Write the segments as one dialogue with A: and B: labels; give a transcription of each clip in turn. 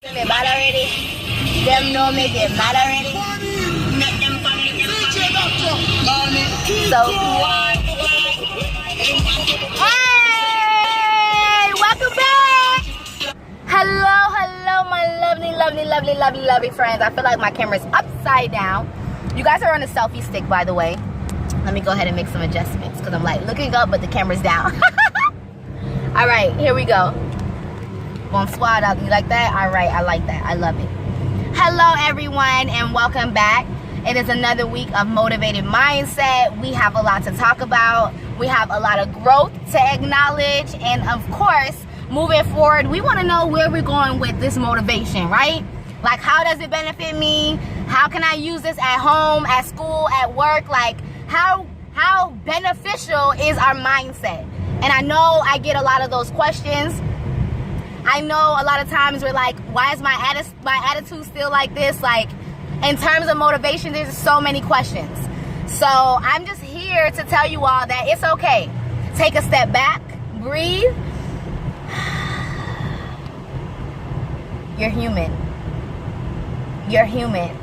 A: Me mad already. Them know me get mad already. So hey, welcome back. Hello, my lovely friends. I feel like my camera's upside down. You guys are on a selfie stick, by the way. Let me go ahead and make some adjustments because I'm like looking up, but the camera's down. All right, here we go. Bonsoir, you like that? All right, I like that. I love it. Hello, everyone, and welcome back. It is another week of Motivated Mindset. We have a lot to talk about. We have a lot of growth to acknowledge. And of course, moving forward, we want to know where we're going with this motivation, right? Like, how does it benefit me? How can I use this at home, at school, at work? Like, how beneficial is our mindset? And I know I get a lot of those questions. I know a lot of times we're like, why is my attitude still like this? Like, in terms of motivation, there's so many questions. So I'm just here to tell you all that it's okay. Take a step back, breathe. You're human. You're human.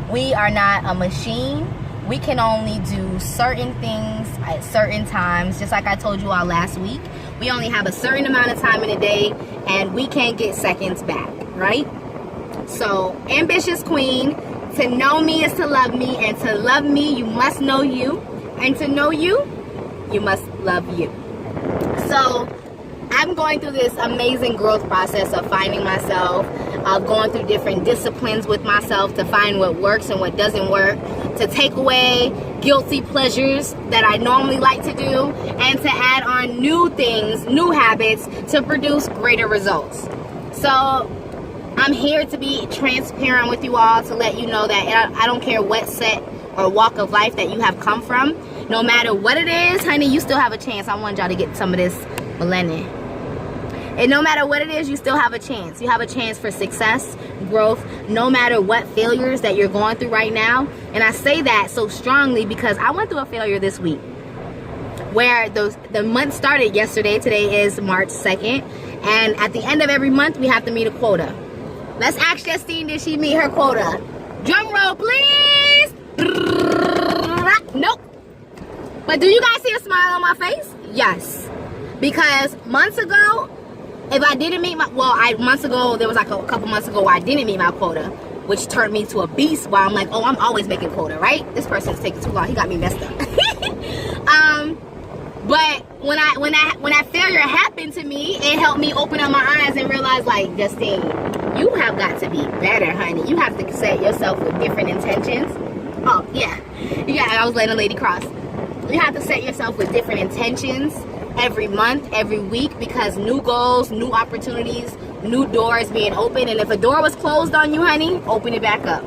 A: We are not a machine. We can only do certain things at certain times. Just like I told you all last week, we only have a certain amount of time in a day and we can't get seconds back, right? So, ambitious queen, to know me is to love me, and to love me, you must know you, and to know you, you must love you. So, I'm going through this amazing growth process of finding myself, of going through different disciplines with myself to find what works and what doesn't work, to take away guilty pleasures that I normally like to do, and to add on new things, new habits to produce greater results. So I'm here to be transparent with you all, to let you know that I don't care what set or walk of life that you have come from. No matter what it is, honey, you still have a chance. I want y'all to get some of this melanin. And no matter what it is, you still have a chance. You have a chance for success, growth, no matter what failures that you're going through right now. And I say that so strongly because I went through a failure this week where the month started yesterday. Today is March 2nd. And at the end of every month, we have to meet a quota. Let's ask Justine, did she meet her quota? Drum roll, please. Nope. But do you guys see a smile on my face? Yes. Because months ago, if I didn't meet there was like a couple months ago where I didn't meet my quota, which turned me to a beast where I'm like, oh, I'm always making quota, right? This person's taking too long. He got me messed up. But when that failure happened to me, it helped me open up my eyes and realize, like, Justine, you have got to be better, honey. You have to set yourself with different intentions. Oh, yeah. Yeah, I was letting a lady cross. You have to set yourself with different intentions every month, every week, because new goals, new opportunities, new doors being open. And if a door was closed on you, honey, open it back up.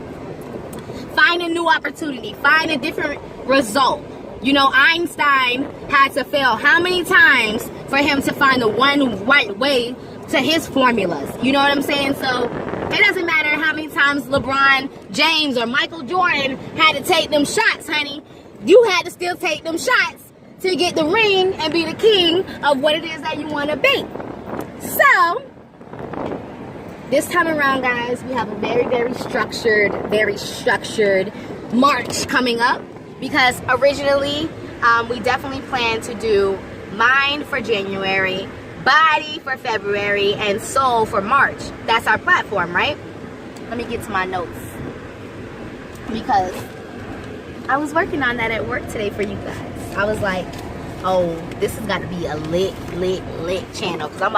A: Find a new opportunity. Find a different result. You know, Einstein had to fail how many times for him to find the one right way to his formulas? You know what I'm saying? So it doesn't matter how many times LeBron James or Michael Jordan had to take them shots, honey. You had to still take them shots to get the ring and be the king of what it is that you want to be. So, this time around, guys, we have a very structured March coming up, because originally we definitely planned to do mind for January, body for February, and soul for March. That's our platform, right? Let me get to my notes, because I was working on that at work today for you guys. I was like, oh, this has got to be a lit channel, because I'm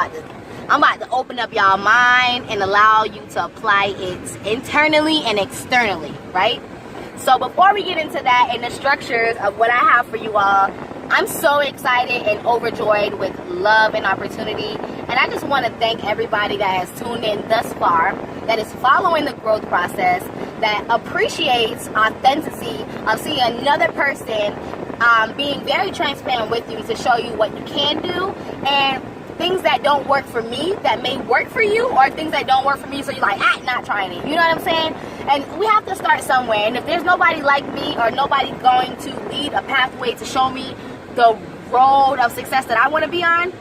A: about to open up y'all mind and allow you to apply it internally and externally, right? So before we get into that and the structures of what I have for you all, I'm so excited and overjoyed with love and opportunity. And I just want to thank everybody that has tuned in thus far, that is following the growth process, that appreciates authenticity of seeing another person being very transparent with you to show you what you can do, and things that don't work for me that may work for you, or things that don't work for me so you're like, not trying it. You know what I'm saying? And we have to start somewhere. And if there's nobody like me, or nobody going to lead a pathway to show me the road of success that I want to be on,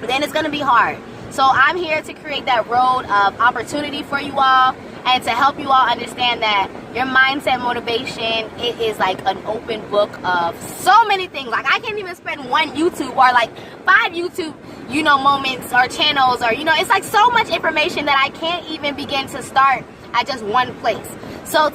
A: then it's going to be hard. So I'm here to create that road of opportunity for you all and to help you all understand that your mindset motivation, it is like an open book of so many things. Like I can't even spend one YouTube or like 5 YouTube, moments or channels or, it's like so much information that I can't even begin to start at just one place. So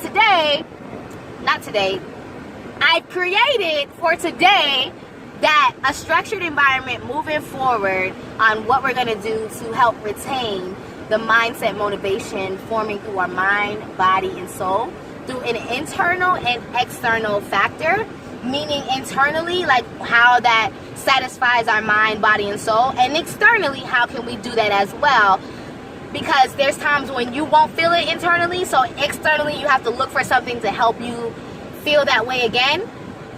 A: I've created for today that a structured environment moving forward on what we're going to do to help retain the mindset motivation forming through our mind, body, and soul through an internal and external factor, meaning internally, like how that satisfies our mind, body, and soul, and externally, how can we do that as well? Because there's times when you won't feel it internally, so externally you have to look for something to help you feel that way again.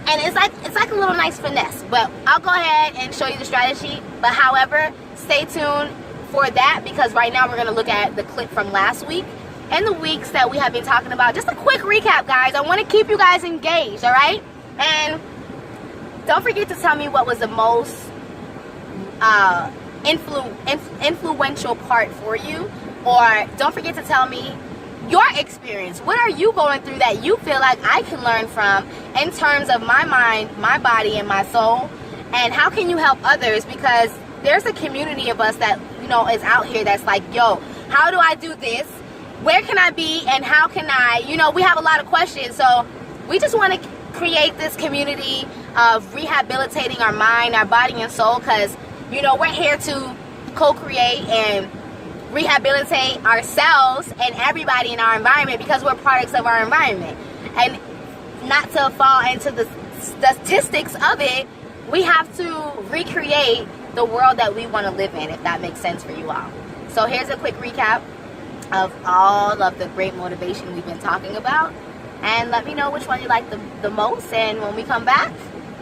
A: And it's like a little nice finesse, but I'll go ahead and show you the strategy. But however, stay tuned for that, because right now we're going to look at the clip from last week and the weeks that we have been talking about. Just a quick recap, guys. I want to keep you guys engaged, all right? And don't forget to tell me what was the most influential part for you, or don't forget to tell me your experience. What are you going through that you feel like I can learn from in terms of my mind, my body, and my soul? And how can you help others? Because there's a community of us that, is out here that's like, yo, how do I do this? Where can I be? And how can I, we have a lot of questions. So we just want to create this community of rehabilitating our mind, our body, and soul, because, we're here to co-create and rehabilitate ourselves and everybody in our environment, because we're products of our environment. And not to fall into the statistics of it, we have to recreate the world that we want to live in, if that makes sense for you all. So here's a quick recap of all of the great motivation we've been talking about, and let me know which one you like the most. And when we come back,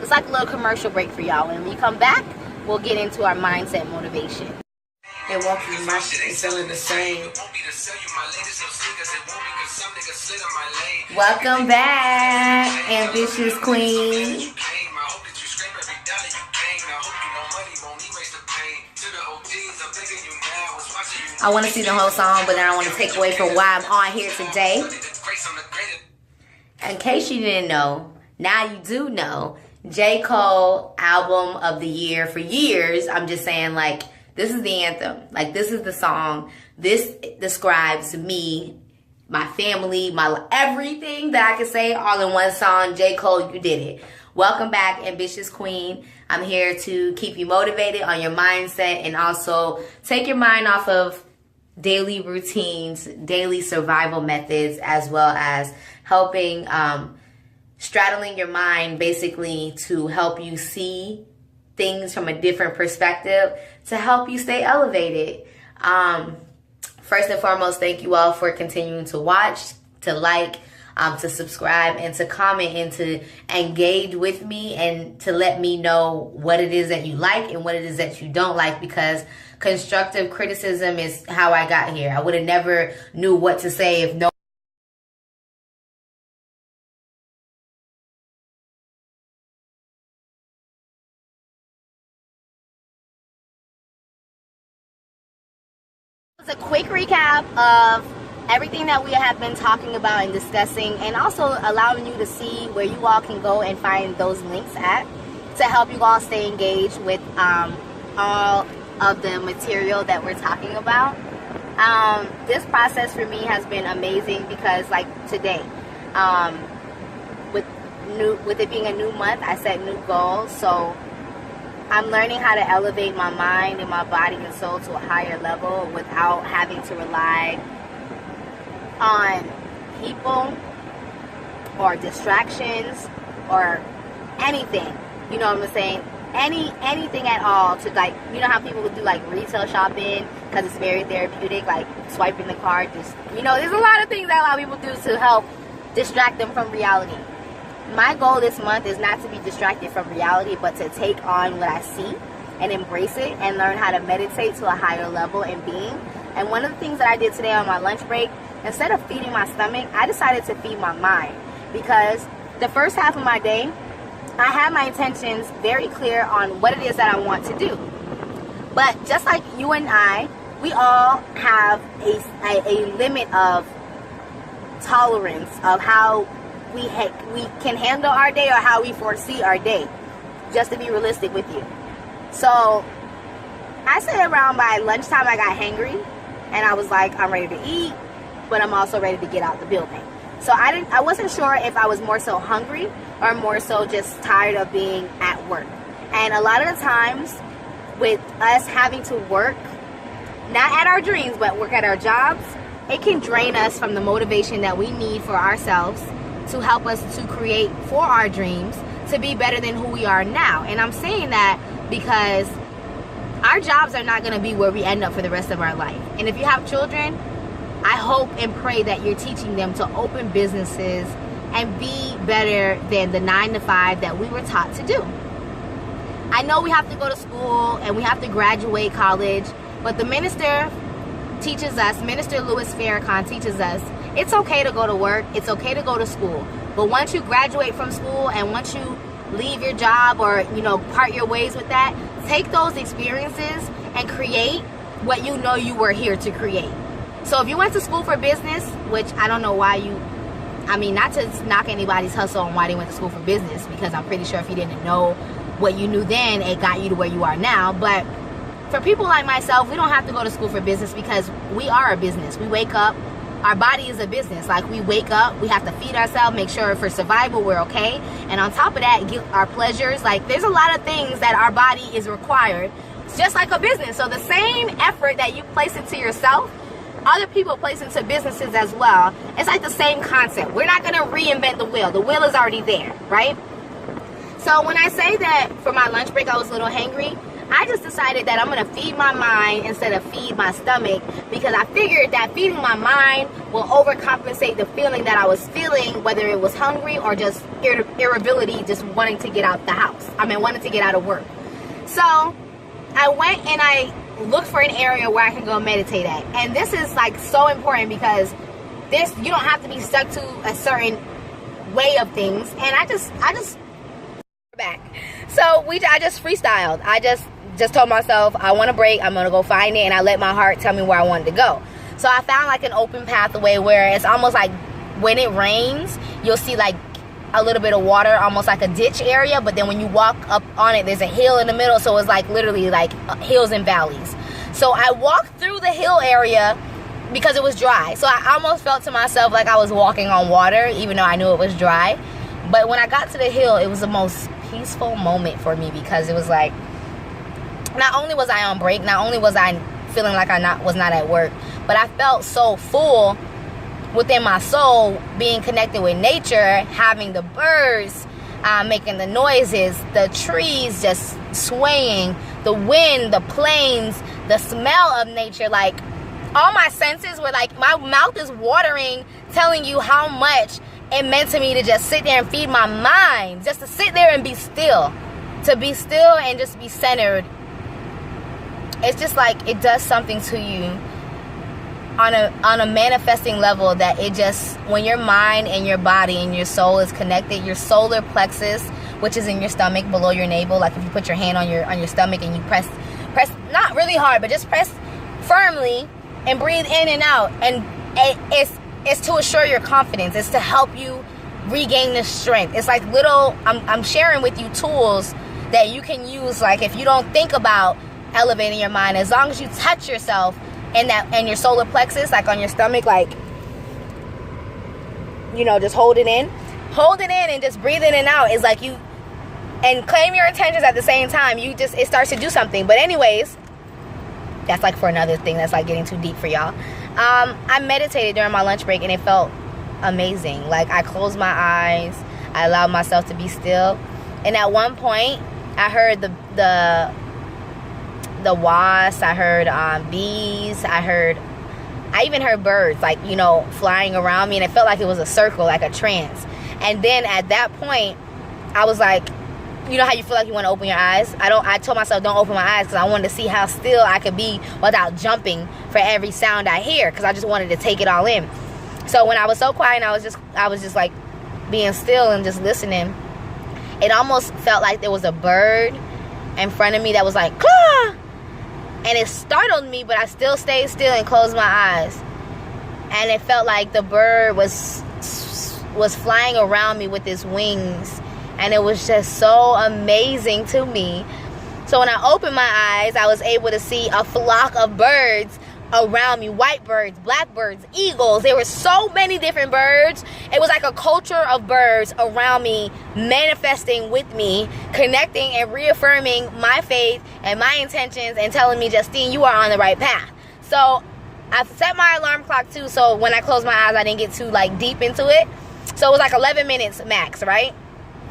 A: it's like a little commercial break for y'all. When we come back, we'll get into our mindset motivation.
B: And walk through my shit ain't feeling the same.
A: Welcome back, ambitious queen. I want to see the whole song, but then I want to take away from why I'm on here today. In case you didn't know, now you do know. J. Cole album of the year for years. I'm just saying, like, this is the anthem. Like, this is the song. This describes me, my family, my everything that I can say all in one song. J. Cole, you did it. Welcome back, ambitious queen. I'm here to keep you motivated on your mindset and also take your mind off of daily routines, daily survival methods, as well as helping straddling your mind, basically to help you see things from a different perspective to help you stay elevated. First and foremost, thank you all for continuing to watch, to like, to subscribe, and to comment, and to engage with me, and to let me know what it is that you like and what it is that you don't like, because constructive criticism is how I got here. I would have never knew what to say if no It's a quick recap of everything that we have been talking about and discussing, and also allowing you to see where you all can go and find those links at to help you all stay engaged with all of the material that we're talking about. This process for me has been amazing because, like today, with it being a new month, I set new goals. So I'm learning how to elevate my mind and my body and soul to a higher level without having to rely on people or distractions or anything. You know what I'm saying? Anything at all to, like, you know how people would do like retail shopping because it's very therapeutic, like swiping the card. Just, there's a lot of things that a lot of people do to help distract them from reality. My goal this month is not to be distracted from reality, but to take on what I see and embrace it and learn how to meditate to a higher level in being. And one of the things that I did today on my lunch break, instead of feeding my stomach, I decided to feed my mind, because the first half of my day, I have my intentions very clear on what it is that I want to do. But just like you and I we all have a limit of tolerance of how we can handle our day or how we foresee our day, just to be realistic with you. So I say around by lunchtime I got hangry, and I was like, I'm ready to eat, but I'm also ready to get out the building. So I wasn't sure if I was more so hungry or more so just tired of being at work. And a lot of the times with us having to work, not at our dreams, but work at our jobs, it can drain us from the motivation that we need for ourselves to help us to create for our dreams to be better than who we are now. And I'm saying that because our jobs are not going to be where we end up for the rest of our life. And if you have children, I hope and pray that you're teaching them to open businesses and be better than the 9-to-5 that we were taught to do. I know we have to go to school and we have to graduate college, but the minister teaches us, Minister Louis Farrakhan teaches us, it's okay to go to work, it's okay to go to school. But once you graduate from school and once you leave your job or, part your ways with that, take those experiences and create what you know you were here to create. So if you went to school for business, which I don't know why not to knock anybody's hustle on why they went to school for business, because I'm pretty sure if you didn't know what you knew then, it got you to where you are now. But for people like myself, we don't have to go to school for business because we are a business. We wake up, our body is a business. Like, we wake up, we have to feed ourselves, make sure for survival we're okay. And on top of that, get our pleasures. Like, there's a lot of things that our body is required. It's just like a business. So the same effort that you place into yourself, other people place into businesses as well. It's like the same concept. We're not going to reinvent the wheel. The wheel is already there, right? So when I say that for my lunch break I was a little hangry, I just decided that I'm going to feed my mind instead of feed my stomach, because I figured that feeding my mind will overcompensate the feeling that I was feeling, whether it was hungry or just irritability, just wanting to get out the house. Wanting to get out of work. So I went and I looked for an area where I can go meditate at. And this is like so important because you don't have to be stuck to a certain way of things. And I just back. So I just freestyled. I just told myself I want a break. I'm gonna go find it, and I let my heart tell me where I wanted to go. So I found like an open pathway where it's almost like when it rains, you'll see like a little bit of water, almost like a ditch area, but then when you walk up on it, there's a hill in the middle, so it's like literally like hills and valleys. So I walked through the hill area because it was dry. So I almost felt to myself like I was walking on water, even though I knew it was dry. But when I got to the hill, it was the most peaceful moment for me, because it was like, not only was I on break, not only was I feeling like I was not at work, but I felt so full within my soul, being connected with nature, having the birds making the noises, the trees just swaying, the wind, the plains, the smell of nature. Like, all my senses were like, my mouth is watering, telling you how much it meant to me to just sit there and feed my mind, just to sit there and be still, to be still and just be centered. It's just like, it does something to you on a manifesting level, that it just, when your mind and your body and your soul is connected, your solar plexus, which is in your stomach below your navel, like if you put your hand on your stomach and you press not really hard, but just press firmly and breathe in and out, and it's to assure your confidence. It's to help you regain the strength. It's like little, I'm sharing with you tools that you can use. Like, if you don't think about elevating your mind, as long as you touch yourself and your solar plexus, like on your stomach, like, just hold it in and just breathe in and out. Is like you, and claim your intentions at the same time. It starts to do something. But anyways, that's like for another thing. That's like getting too deep for y'all. I meditated during my lunch break, and it felt amazing. Like, I closed my eyes, I allowed myself to be still, and at one point I heard the wasps, I heard bees, I even heard birds, like, flying around me, and it felt like it was a circle, like a trance. And then at that point, I was like, you know how you feel like you want to open your eyes? I told myself don't open my eyes, because I wanted to see how still I could be without jumping for every sound I hear, because I just wanted to take it all in. So when I was so quiet and I was just like being still and just listening, it almost felt like there was a bird in front of me that was like, "Caw!" And it startled me, but I still stayed still and closed my eyes. And it felt like the bird was flying around me with its wings. And it was just so amazing to me. So when I opened my eyes, I was able to see a flock of birds around me. White birds, black birds, eagles. There were so many different birds. It was like a culture of birds around me, manifesting with me, connecting and reaffirming my faith and my intentions, and telling me, Justine, you are on the right path. So I've set my alarm clock too, so when I closed my eyes, I didn't get too deep into it. So it was like 11 minutes max, right?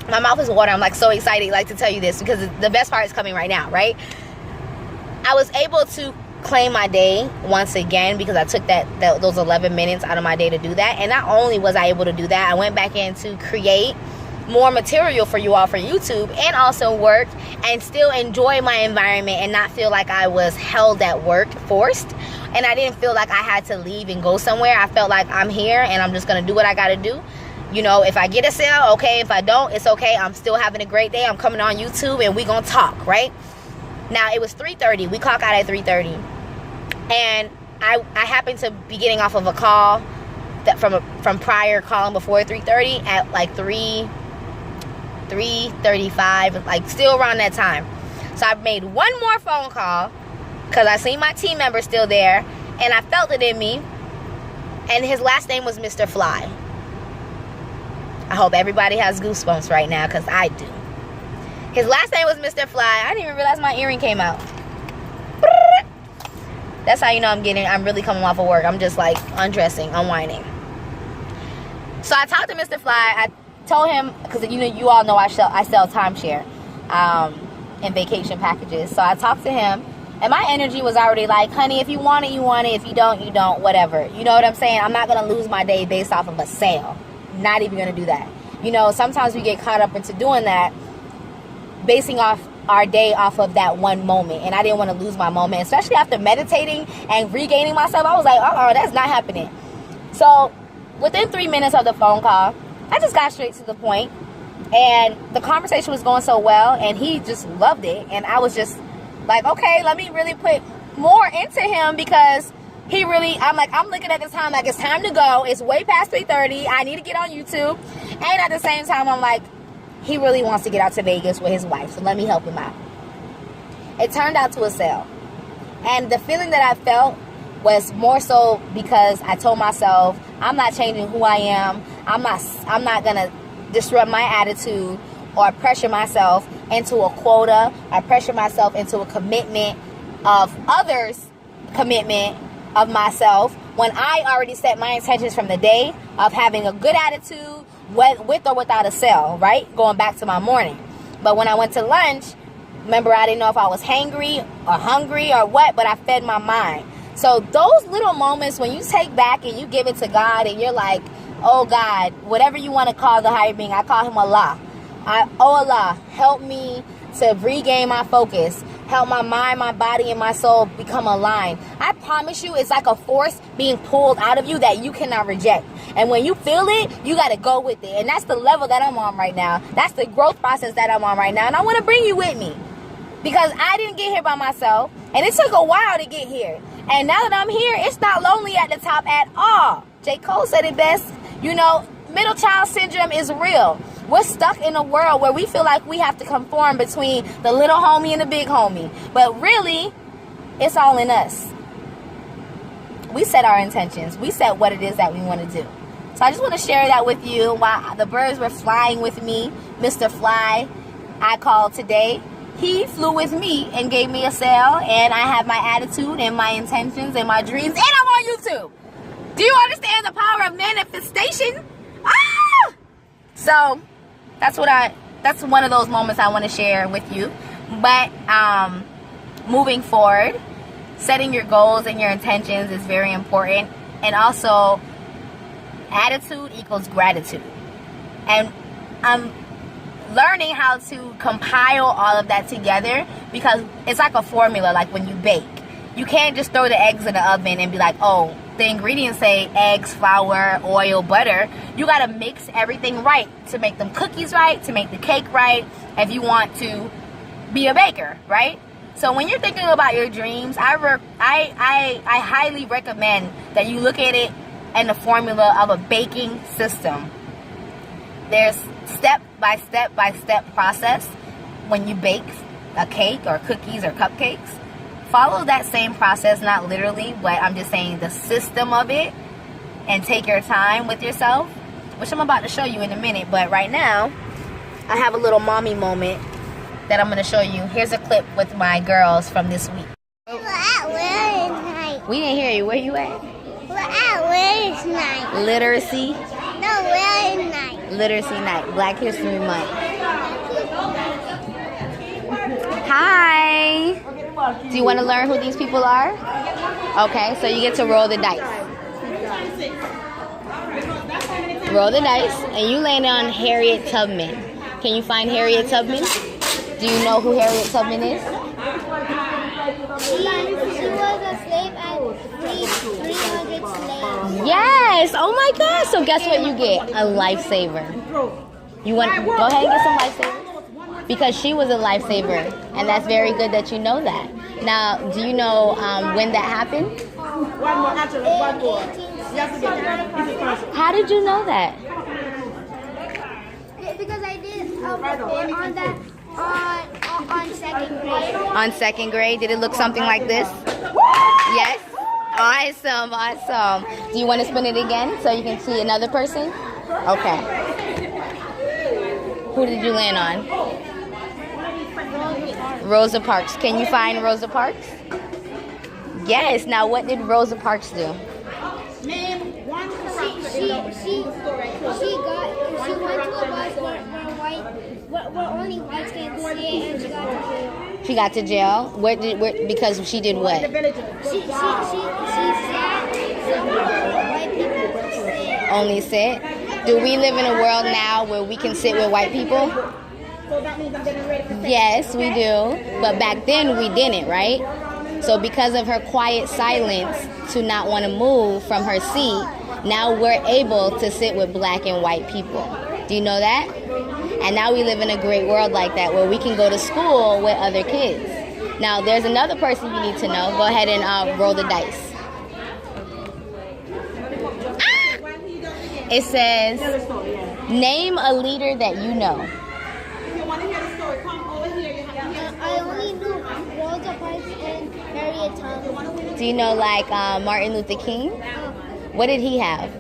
A: My mouth is watering. I'm like so excited to tell you this, because the best part is coming right now, right? I was able to claim my day once again, because I took those 11 minutes out of my day to do that. And not only was I able to do that, I went back in to create more material for you all for YouTube, and also work and still enjoy my environment and not feel like I was held at work, forced. And I didn't feel like I had to leave and go somewhere. I felt like I'm here and I'm just going to do what I got to do. You know, if I get a sale, okay. If I don't, it's okay. I'm still having a great day. I'm coming on YouTube and we going to talk, right? Now, it was 3:30. We clock out at 3:30. And I happened to be getting off of a call that from prior calling before 3:30 at like 3:35, like still around that time. So I made one more phone call because I seen my team member still there, and I felt it in me. And his last name was Mr. Fly. I hope everybody has goosebumps right now, because I do. His last name was Mr. Fly. I didn't even realize my earring came out. That's how you know I'm really coming off of work. I'm just like undressing, unwinding. So I talked to Mr. Fly. I told him, because you all know I sell timeshare and vacation packages. So I talked to him, and my energy was already like, honey, if you want it, you want it. If you don't, you don't. Whatever. You know what I'm saying? I'm not gonna lose my day based off of a sale. Not even gonna do that. Sometimes we get caught up into doing that, basing off our day off of that one moment. And I didn't want to lose my moment, especially after meditating and regaining myself. I was like, that's not happening. So within 3 minutes of the phone call, I just got straight to the point, and the conversation was going so well, and he just loved it. And I was just like, okay, let me really put more into him, because I'm looking at the time like it's time to go. It's way past 3:30. I need to get on YouTube. And at the same time, I'm like, he really wants to get out to Vegas with his wife, so let me help him out. It turned out to a sale. And the feeling that I felt was more so because I told myself, I'm not changing who I am. I'm not going to disrupt my attitude or pressure myself into a quota or pressure myself into a commitment of others' commitment of myself, when I already set my intentions from the day of having a good attitude with or without a sale, right? Going back to my morning. But when I went to lunch, remember, I didn't know if I was hangry or hungry or what, but I fed my mind. So those little moments when you take back and you give it to God, and you're like, oh God, whatever you want to call the higher being, I call him Allah. Allah, help me to regain my focus. Help my mind, my body, and my soul become aligned. I promise you, it's like a force being pulled out of you that you cannot reject. And when you feel it, you got to go with it. And that's the level that I'm on right now. That's the growth process that I'm on right now. And I want to bring you with me, because I didn't get here by myself. And it took a while to get here. And now that I'm here, it's not lonely at the top at all. J. Cole said it best. Middle child syndrome is real. We're stuck in a world where we feel like we have to conform between the little homie and the big homie. But really, it's all in us. We set our intentions. We set what it is that we want to do. So I just want to share that with you while the birds were flying with me. Mr. Fly, I called today. He flew with me and gave me a sale. And I have my attitude and my intentions and my dreams. And I'm on YouTube. Do you understand the power of manifestation? Ah! So that's one of those moments I want to share with you. But moving forward, setting your goals and your intentions is very important. And also, attitude equals gratitude. And I'm learning how to compile all of that together, because it's like a formula, like when you bake. You can't just throw the eggs in the oven and be like, oh, the ingredients say eggs, flour, oil, butter. You got to mix everything right to make them cookies right, to make the cake right, if you want to be a baker, right? So when you're thinking about your dreams, I highly recommend that you look at it in the formula of a baking system. There's step by step process when you bake a cake or cookies or cupcakes. Follow that same process, not literally, but I'm just saying the system of it, and take your time with yourself, which I'm about to show you in a minute. But right now, I have a little mommy moment that I'm going to show you. Here's a clip with my girls from this week.
C: We're at where is night?
A: We didn't hear you. Where you at?
C: We're at where is night?
A: Literacy.
C: No, where is night?
A: Literacy Night, Black History Month. Hi. Do you want to learn who these people are? Okay, so you get to roll the dice. Roll the dice, and you land on Harriet Tubman. Can you find Harriet Tubman? Do you know who Harriet Tubman is?
C: She was a slave and freed 300 slaves.
A: Yes! Oh my gosh! So guess what you get? A lifesaver. You want to go ahead and get some lifesavers? Because she was a lifesaver, and that's very good that you know that. Now, do you know when that happened? How did you know that?
C: Because I did on that on second grade.
A: On second grade? Did it look something like this? Yes? Awesome, awesome. Do you want to spin it again so you can see another person? Okay. Who did you land on? Rosa Parks. Can you find Rosa Parks? Yes. Now, what did Rosa Parks do?
C: Name one character she went to a bus where only whites can see it, and she got to jail.
A: She got to jail? Because she did what?
C: She sat somewhere where white people could sit.
A: Only sit? Do we live in a world now where we can sit with white people?
C: So that means I'm getting ready for
A: Yes, we do. But back then we didn't, right? So because of her quiet silence to not want to move from her seat, now we're able to sit with black and white people. Do you know that? And now we live in a great world like that where we can go to school with other kids. Now there's another person you need to know. Go ahead and roll the dice. It says, name a leader that you know.
C: I only knew Rosa Parks and Harriet Tubman.
A: Do you know like Martin Luther King? What did he have?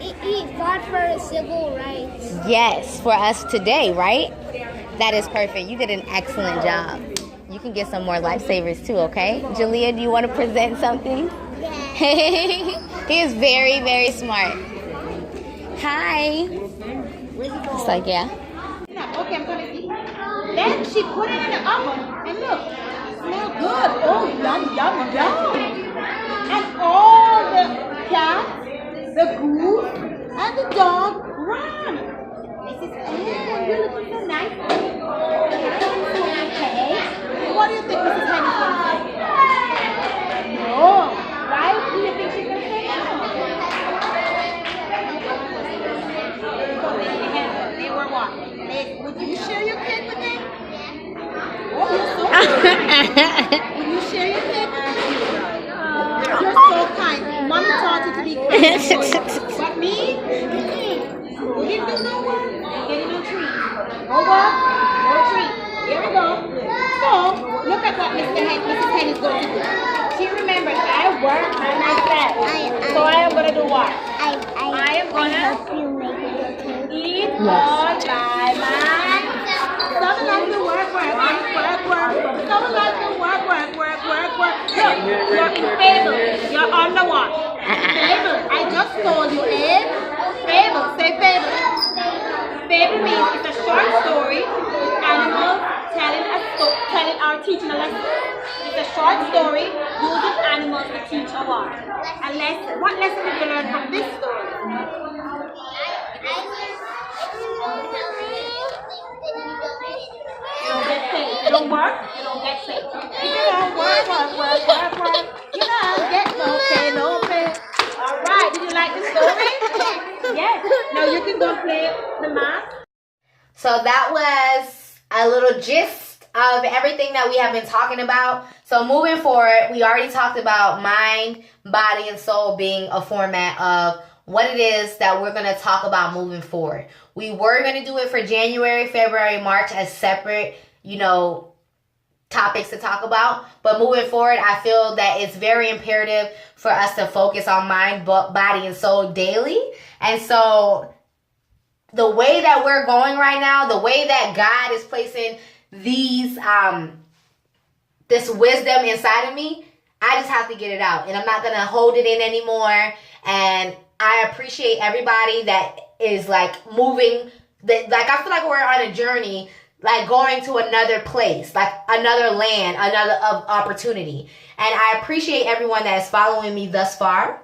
C: He fought for civil rights.
A: Yes, for us today, right? That is perfect. You did an excellent job. You can get some more lifesavers too, okay? Jalea, do you want to present something?
C: Yeah.
A: He is very, very smart. Hi. It's like, yeah.
D: Okay, I'm gonna see. Then she put it in the oven, and look, smell good. Oh, yum, yum, yum. And all the cats, the goose, and the dog ran. Mrs. Ann, you're looking so nice. Okay. What do you think Mrs. Ann is going to say? No. Why do you think she's going to say no? They were what? Would you share your cake with them? Oh, you're so kind. Will you share your cake with them? You're so kind. Mommy taught you to be kind. But me? You didn't do no work. Getting no treat. No work, no treat. Here we go. So, look at what Mrs. Hen is going to do. She remembers, I work by myself. So I am going to do what? I am going to
C: help you make it okay.
D: eat all by myself. Some like to work. Some like to work. Look, you're in Fable. You're on the what? Fable. I just told you, Fable. Say Fable. Fable means it's a short story. Animals telling or teaching a lesson. It's a short story using animals to teach a what? A lesson. What lesson did you learn from this story? You don't get paid. If you don't work, you don't get paid. If you don't work, you don't get no pay. All right. Did you like the story? Yes. Now you can go play the math.
A: So that was a little gist of everything that we have been talking about. So moving forward, we already talked about mind, body, and soul being a format of what it is that we're going to talk about moving forward. We were going to do it for January, February, March as separate, topics to talk about. But moving forward, I feel that it's very imperative for us to focus on mind, body, and soul daily. And so the way that we're going right now, the way that God is placing these, this wisdom inside of me, I just have to get it out. And I'm not going to hold it in anymore. And I appreciate everybody that is moving. I feel like we're on a journey, going to another place, another land, another opportunity. And I appreciate everyone that is following me thus far,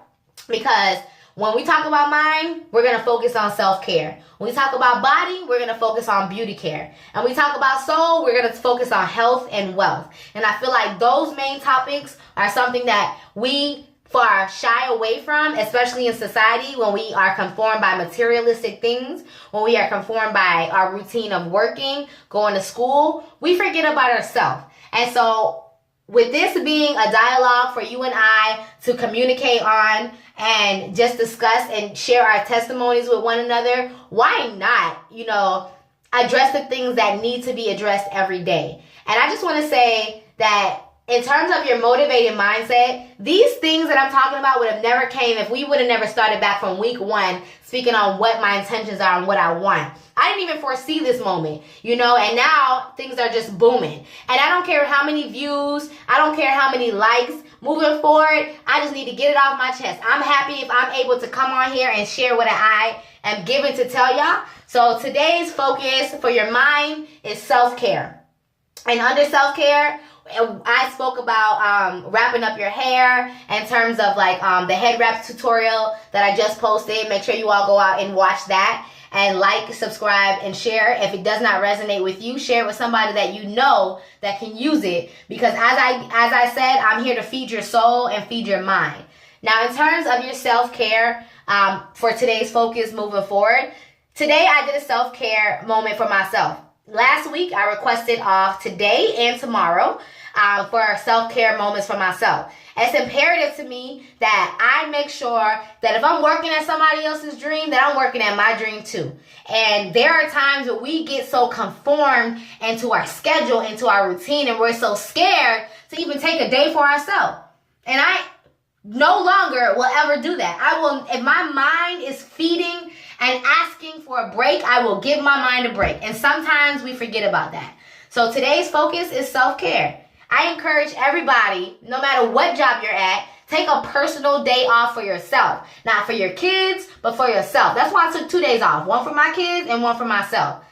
A: because when we talk about mind, we're going to focus on self-care. When we talk about body, we're going to focus on beauty care. And when we talk about soul, we're going to focus on health and wealth. And I feel like those main topics are something that we far shy away from, especially in society, when we are conformed by materialistic things, when we are conformed by our routine of working, going to school. We forget about ourselves. And so with this being a dialogue for you and I to communicate on and just discuss and share our testimonies with one another, why not, address the things that need to be addressed every day? And I just want to say that in terms of your motivated mindset, these things that I'm talking about would have never came if we would have never started back from week 1 speaking on what my intentions are and what I want. I didn't even foresee this moment, and now things are just booming. And I don't care how many views, I don't care how many likes. Moving forward, I just need to get it off my chest. I'm happy if I'm able to come on here and share what I am given to tell y'all. So today's focus for your mind is self-care. And under self-care, I spoke about wrapping up your hair in terms of the head wrap tutorial that I just posted. Make sure you all go out and watch that, and subscribe, and share. If it does not resonate with you, share it with somebody that you know that can use it, because as I said, I'm here to feed your soul and feed your mind. Now, in terms of your self-care, for today's focus moving forward, today I did a self-care moment for myself. Last week, I requested off today and tomorrow for self-care moments for myself. It's imperative to me that I make sure that if I'm working at somebody else's dream, that I'm working at my dream too. And there are times where we get so conformed into our schedule, into our routine, and we're so scared to even take a day for ourselves. And I no longer will ever do that. I will, if my mind is feeding and asking for a break, I will give my mind a break. And sometimes we forget about that. So today's focus is self-care. I encourage everybody, no matter what job you're at, take a personal day off for yourself. Not for your kids, but for yourself. That's why I took 2 days off. One for my kids and one for myself.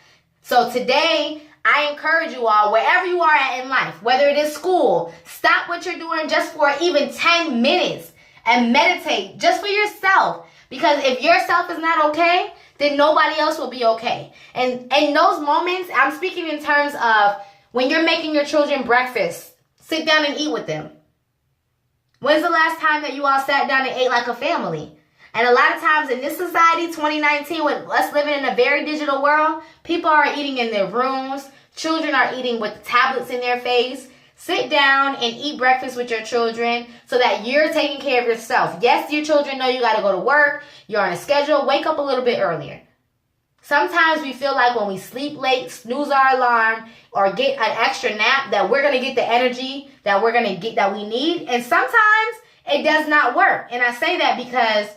A: So today, I encourage you all, wherever you are at in life, whether it is school, stop what you're doing just for even 10 minutes and meditate just for yourself. Because if yourself is not okay, then nobody else will be okay. And in those moments, I'm speaking in terms of when you're making your children breakfast, sit down and eat with them. When's the last time that you all sat down and ate like a family? And a lot of times in this society, 2019, with us living in a very digital world, people are eating in their rooms. Children are eating with tablets in their face. Sit down and eat breakfast with your children so that you're taking care of yourself. Yes, your children know you got to go to work. You're on a schedule. Wake up a little bit earlier. Sometimes we feel like when we sleep late, snooze our alarm, or get an extra nap, that we're going to get the energy that we're going to get that we need. And sometimes it does not work. And I say that because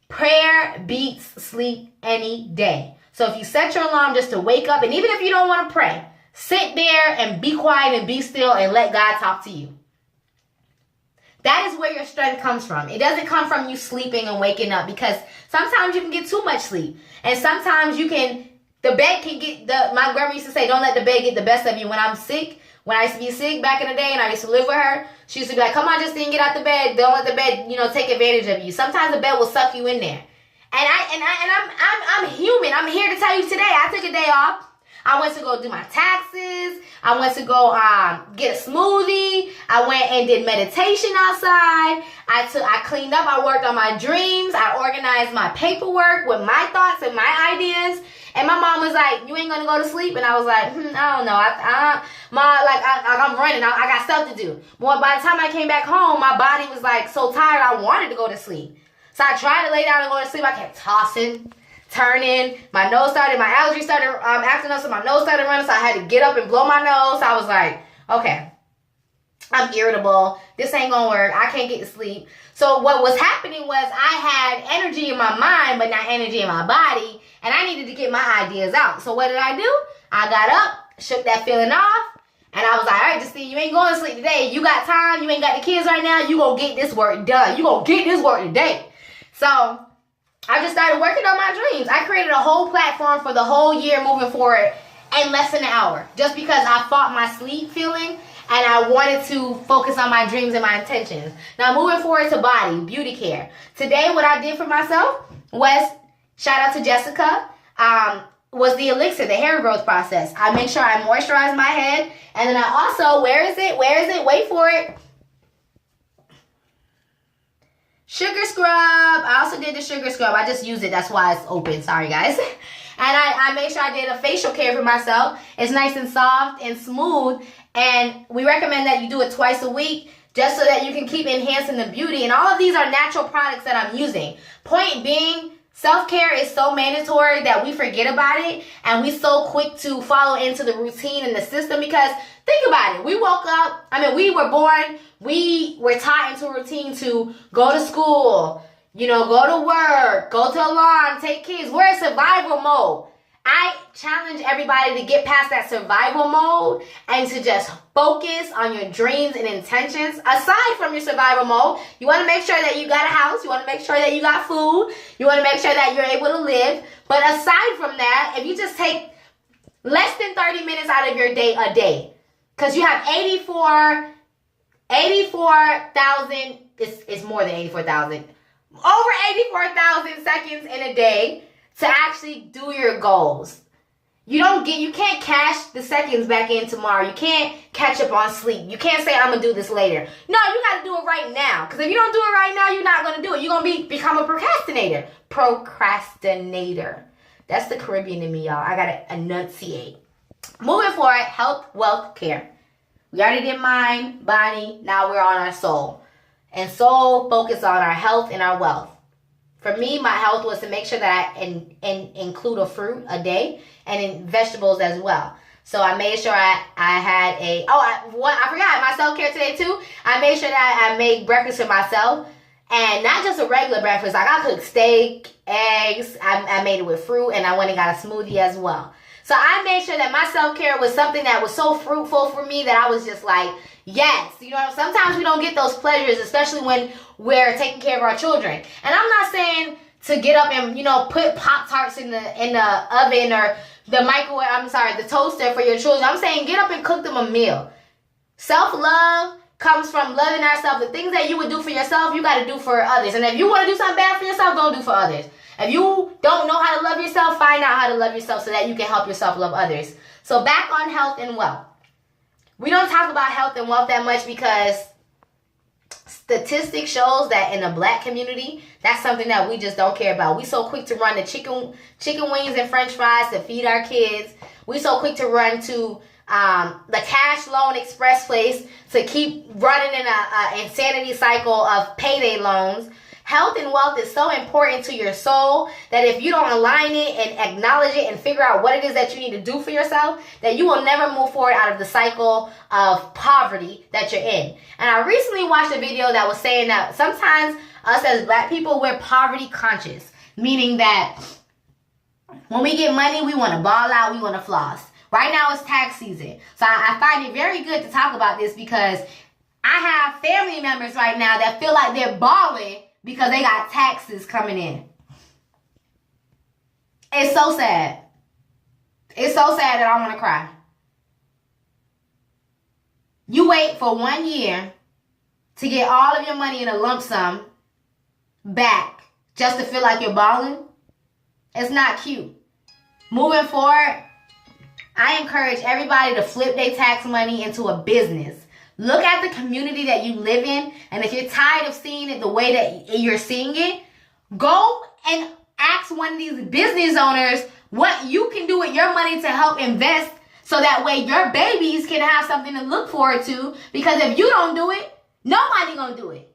A: prayer beats sleep any day. So if you set your alarm just to wake up, and even if you don't want to pray, sit there and be quiet and be still and let God talk to you. That is where your strength comes from. It doesn't come from you sleeping and waking up, because sometimes you can get too much sleep. And sometimes the bed can get, my grandma used to say, don't let the bed get the best of you. When I'm sick, when I used to be sick back in the day and I used to live with her, she used to be like, come on, Justine, get out the bed. Don't let the bed, take advantage of you. Sometimes the bed will suck you in there. And I'm human. I'm here to tell you today, I took a day off. I went to go do my taxes. I went to go get a smoothie. I went and did meditation outside. I cleaned up. I worked on my dreams. I organized organize my paperwork with my thoughts and my ideas. And my mom was like, you ain't gonna go to sleep? And I was like, I don't know. I'm running. I got stuff to do. But by the time I came back home, my body was like so tired, I wanted to go to sleep. So I tried to lay down and go to sleep. I kept tossing, turning. My allergies started acting up, so my nose started running. So I had to get up and blow my nose. So I was like, okay, I'm irritable. This ain't gonna work. I can't get to sleep. So what was happening was I had energy in my mind, but not energy in my body. And I needed to get my ideas out. So what did I do? I got up, shook that feeling off. And I was like, all right, Justine, you ain't going to sleep today. You got time. You ain't got the kids right now. You gonna get this work done. You gonna get this work today. So I just started working on my dreams. I created a whole platform for the whole year moving forward in less than an hour. Just because I fought my sleep feeling and I wanted to focus on my dreams and my intentions. Now moving forward to body, beauty care. Today what I did for myself was, shout out to Jessica, was the elixir, the hair growth process. I make sure I moisturize my head. And then I also, where is it? Wait for it. Sugar scrub. I also did the sugar scrub. I just used it. That's why it's open. Sorry, guys. And I made sure I did a facial care for myself. It's nice and soft and smooth. And we recommend that you do it twice a week just so that you can keep enhancing the beauty. And all of these are natural products that I'm using. Point being, self-care is so mandatory that we forget about it, and we so quick to follow into the routine and the system because think about it. We woke up, we were born, we were taught into a routine to go to school, go to work, go to a lawn, take kids. We're in survival mode. I challenge everybody to get past that survival mode and to just focus on your dreams and intentions. Aside from your survival mode, you want to make sure that you got a house. You want to make sure that you got food. You want to make sure that you're able to live. But aside from that, if you just take less than 30 minutes out of your day a day, because you have 84,000, it's more than 84,000, over 84,000 seconds in a day to actually do your goals. You can't cash the seconds back in tomorrow. You can't catch up on sleep. You can't say, I'm going to do this later. No, you got to do it right now. Because if you don't do it right now, you're not going to do it. You're going to become a procrastinator. Procrastinator. That's the Caribbean in me, y'all. I got to enunciate. Moving forward, health, wealth, care. We already did mind, body. Now we're on our soul. And soul focus on our health and our wealth. For me, my health was to make sure that I include a fruit a day and in vegetables as well. So I made sure I had I forgot my self-care today too. I made sure that I made breakfast for myself, and not just a regular breakfast. Like I cooked steak, eggs. I made it with fruit, and I went and got a smoothie as well. So I made sure that my self-care was something that was so fruitful for me that I was just like, yes. Sometimes we don't get those pleasures, especially when we're taking care of our children. And I'm not saying to get up and, put Pop-Tarts in the oven or the toaster for your children. I'm saying get up and cook them a meal. Self-love comes from loving ourselves. The things that you would do for yourself, you got to do for others. And if you want to do something bad for yourself, don't do for others. If you don't know how to love yourself, find out how to love yourself so that you can help yourself love others. So back on health and wealth. We don't talk about health and wealth that much because statistics shows that in the black community, that's something that we just don't care about. We so quick to run to chicken wings and french fries to feed our kids. We so quick to run to the cash loan express place to keep running in an insanity cycle of payday loans. Health and wealth is so important to your soul that if you don't align it and acknowledge it and figure out what it is that you need to do for yourself, that you will never move forward out of the cycle of poverty that you're in. And I recently watched a video that was saying that sometimes us as black people, we're poverty conscious, meaning that when we get money, we want to ball out, we want to floss. Right now it's tax season. So I find it very good to talk about this because I have family members right now that feel like they're balling because they got taxes coming in. It's so sad. It's so sad that I want to cry. You wait for 1 year to get all of your money in a lump sum back just to feel like you're balling. It's not cute. Moving forward, I encourage everybody to flip their tax money into a business. Look at the community that you live in, and if you're tired of seeing it the way that you're seeing it, go one of these business owners what you can do with your money to help invest so that way your babies can have something to look forward to. Because if you don't do it, nobody gonna do it.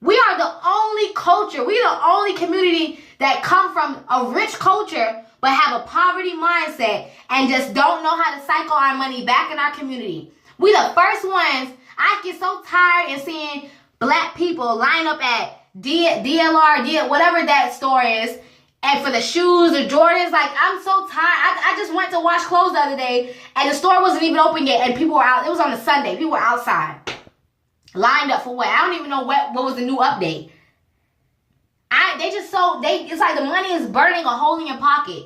A: We are the only culture, we the only community that come from a rich culture but have a poverty mindset and just don't know how to cycle our money back in our community. We the first ones. I get so tired of seeing black people line up at DLR, whatever that store is, and for the shoes or Jordans. Like, I'm so tired. I just went to wash clothes the other day, and the store wasn't even open yet, and people were out. It was on a Sunday. People were outside, lined up for what? I don't even know what was the new update. It's like the money is burning a hole in your pocket.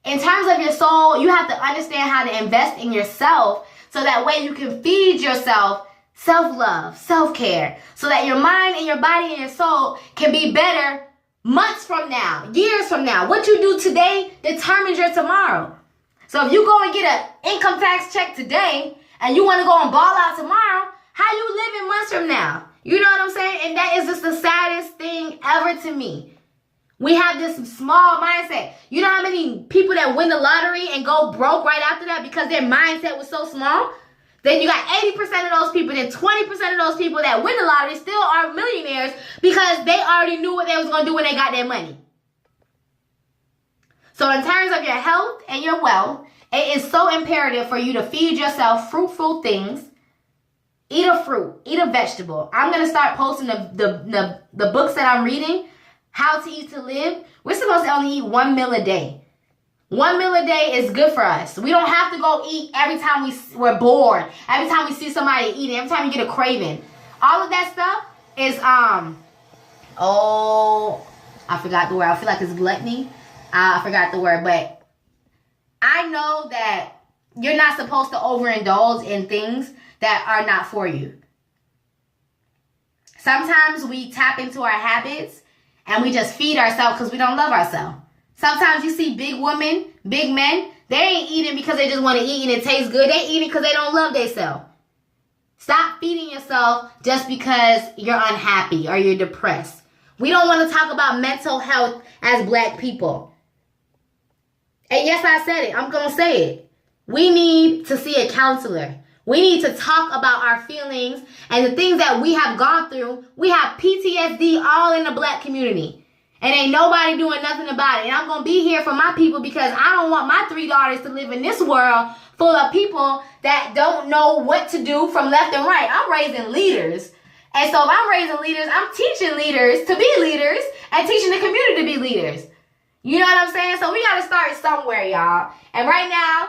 A: In terms of your soul, you have to understand how to invest in yourself so that way you can feed yourself self-love, self-care, so that your mind and your body and your soul can be better months from now, years from now. What you do today determines your tomorrow. So if you go and get an income tax check today and you want to go and ball out tomorrow, how you living months from now? You know what I'm saying? And that is just the saddest thing ever to me. We have this small mindset. You know how many people that win the lottery and go broke right after that because their mindset was so small? Then you got 80% of those people, then 20% of those people that win the lottery still are millionaires because they already knew what they was going to do when they got their money. So in terms of your health and your wealth, it is so imperative for you to feed yourself fruitful things. Eat a fruit, eat a vegetable. I'm going to start posting the books that I'm reading, How to Eat to Live. We're supposed to only eat 1 meal a day. 1 meal a day is good for us. We don't have to go eat every time we're bored, every time we see somebody eating, every time you get a craving. All of that stuff is, I forgot the word. I feel like it's gluttony. I forgot the word, but I know that you're not supposed to overindulge in things that are not for you. Sometimes we tap into our habits and we just feed ourselves because we don't love ourselves. Sometimes you see big women, big men, they ain't eating because they just want to eat and it tastes good. They eating because they don't love themselves. Stop feeding yourself just because you're unhappy or you're depressed. We don't want to talk about mental health as black people. And yes, I said it. I'm going to say it. We need to see a counselor. We need to talk about our feelings and the things that we have gone through. We have PTSD all in the black community. And ain't nobody doing nothing about it. And I'm going to be here for my people because I don't want my 3 daughters to live in this world full of people that don't know what to do from left and right. I'm raising leaders. And so if I'm raising leaders, I'm teaching leaders to be leaders and teaching the community to be leaders. You know what I'm saying? So we got to start somewhere, y'all. And right now,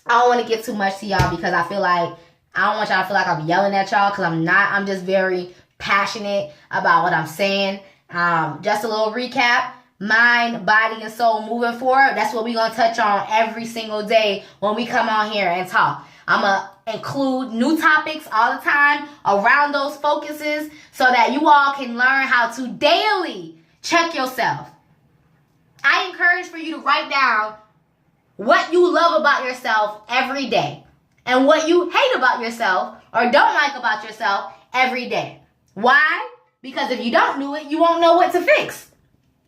A: I don't want to get too much to y'all because I don't want y'all to feel like I'm yelling at y'all because I'm not. I'm just very passionate about what I'm saying. Just a little recap. Mind, body, and soul moving forward. That's what we're going to touch on every single day when we come on here and talk. I'm going to include new topics all the time around those focuses so that you all can learn how to daily check yourself. I encourage for you to write down what you love about yourself every day and what you hate about yourself or don't like about yourself every day. Why? Because if you don't do it, you won't know what to fix.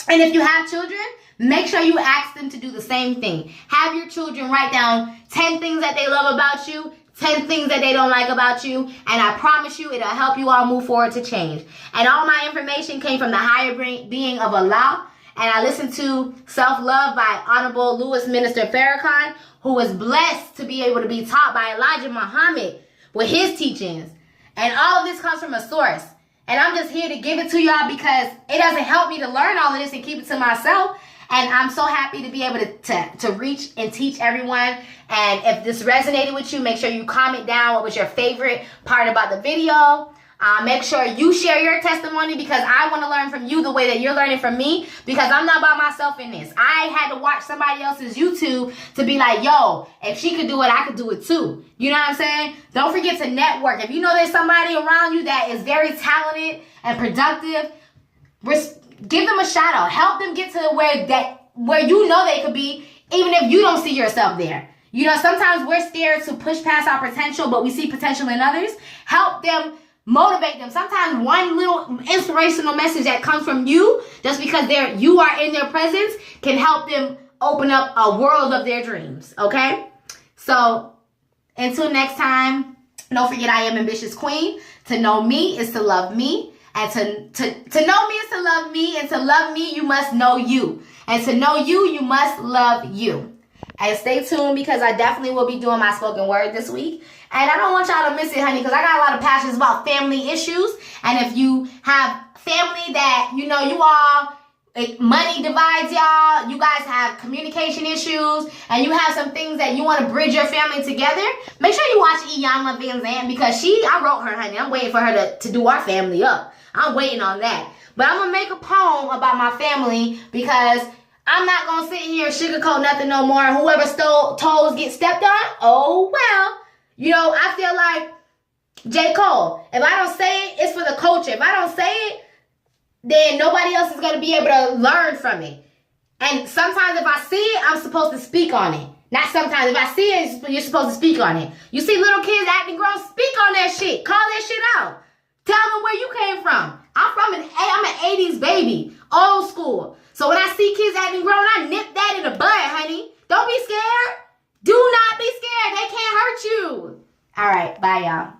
A: And if you have children, make sure you ask them to do the same thing. Have your children write down 10 things that they love about you, 10 things that they don't like about you, and I promise you it'll help you all move forward to change. And all my information came from the higher being of Allah, and I listened to Self-Love by Honorable Louis Minister Farrakhan, who was blessed to be able to be taught by Elijah Muhammad with his teachings. And all of this comes from a source. And I'm just here to give it to y'all because it doesn't help me to learn all of this and keep it to myself. And I'm so happy to be able to reach and teach everyone. And if this resonated with you, make sure you comment down what was your favorite part about the video. Make sure you share your testimony because I want to learn from you the way that you're learning from me because I'm not by myself in this. I had to watch somebody else's YouTube to be like, yo, if she could do it, I could do it too. You know what I'm saying? Don't forget to network. If you know there's somebody around you that is very talented and productive, give them a shout out. Help them get to where you know they could be, even if you don't see yourself there. You know, sometimes we're scared to push past our potential, but we see potential in others. Help them Motivate them. Sometimes one little inspirational message that comes from you, just because you are in their presence, can help them open up a world of their dreams. Okay? So, until next time, don't forget I am Ambitious Queen. To know me is to love me. And to know me is to love me. And to love me, you must know you. And to know you, you must love you. And stay tuned, because I definitely will be doing my spoken word this week. And I don't want y'all to miss it, honey, because I got a lot of passions about family issues. And if you have family that, you know, you all, money divides y'all, you guys have communication issues, and you have some things that you want to bridge your family together, make sure you watch Iyanla Vanzant, because I wrote her, honey. I'm waiting for her to do our family up. I'm waiting on that. But I'm going to make a poem about my family, because I'm not going to sit here and sugarcoat nothing no more. Whoever stole toes get stepped on, oh well. You know, I feel like J. Cole. If I don't say it, it's for the culture. If I don't say it, then nobody else is going to be able to learn from it. And sometimes if I see it, I'm supposed to speak on it. Not sometimes. If I see it, you're supposed to speak on it. You see little kids acting grown, speak on that shit. Call that shit out. Tell them where you came from. I'm an 80s baby. Old school. So when I see kids acting grown, I nip that in the bud, honey. Don't be scared. Do not be scared. They can't hurt you. All right. Bye, y'all.